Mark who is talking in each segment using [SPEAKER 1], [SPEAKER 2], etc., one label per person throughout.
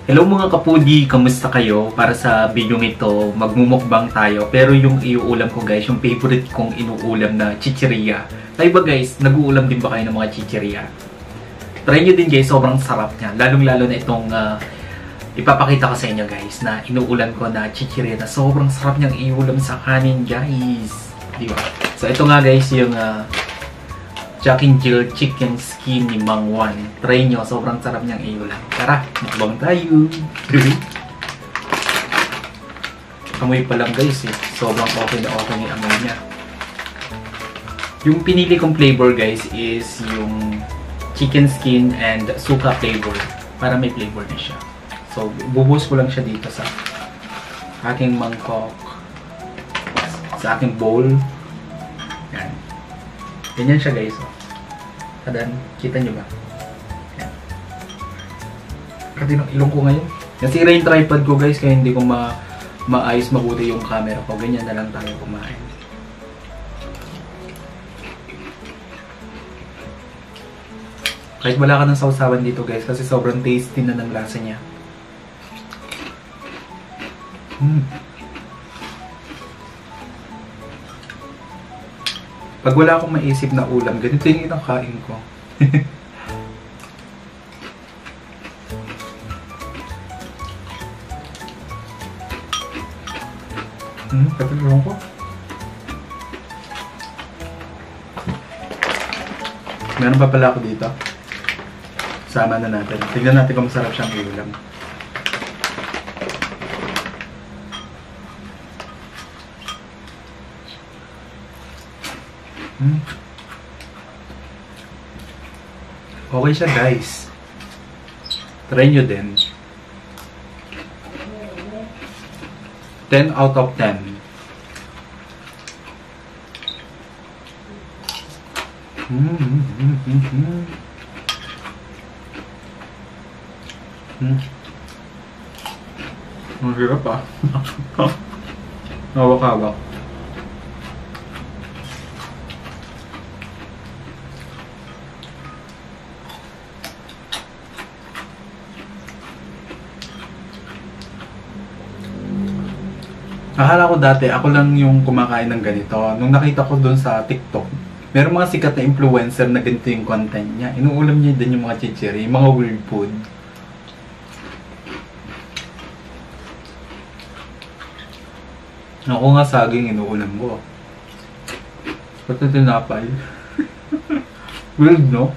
[SPEAKER 1] Hello mga kapudi, kamusta kayo? Para sa video ito, magmumukbang tayo. Pero yung iuulam ko guys, yung favorite kong inuulam na chichirya. Tayo ba guys, nag-uulam din ba kayo ng mga chichirya? Try nyo din guys, sobrang sarap niya. Lalong-lalo na itong ipapakita ko sa inyo guys na inuulam ko na chichirya na sobrang sarap niyang iulam sa kanin guys. Diba? So ito nga guys yung Jack and Jill chicken skin ni Mang Juan. Try nyo, sobrang sarap niyang iulam. Tara, mukbang tayo! Amoy pa lang guys eh. Sobrang okay na okay yung amoy niya. Yung pinili kong flavor guys is yung chicken skin and suka flavor. Para may flavor na siya. So, bubuhos ko lang siya dito sa aking mangkok. Sa aking bowl. Yan. Ganyan siya guys. Oh. Adan, kita nyo ba? Yan. Kasi ng ilong ko ngayon. Nasira yung tripod ko guys, kaya hindi ko maayos mabuti yung camera ko. Ganyan na lang tayo kumain. Kahit wala ka ng sausawan dito guys, kasi sobrang tasty na ng lasa niya. Pag wala akong maisip na ulam, ganito yung inakain ko. Katulong ko. Meron pa pala ako dito. Sama na natin. Tignan natin kung masarap siyang iulam. Okay siya guys. Try nyo din. 10 out of 10. Ang hirap ah. Hawak-hawak. Akala ko dati, ako lang yung kumakain ng ganito. Nung nakita ko dun sa TikTok, meron mga sikat na influencer na ganito yung content niya. Inuulam niya din yung mga chichiri, yung mga weird food. Ako nga saging inuulam ko. Pati tinapay. Weird, no?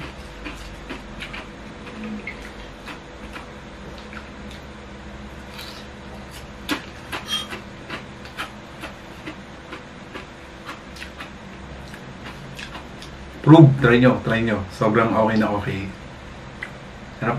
[SPEAKER 1] Prove, try nyo. Sobrang okay na okay. Sarap.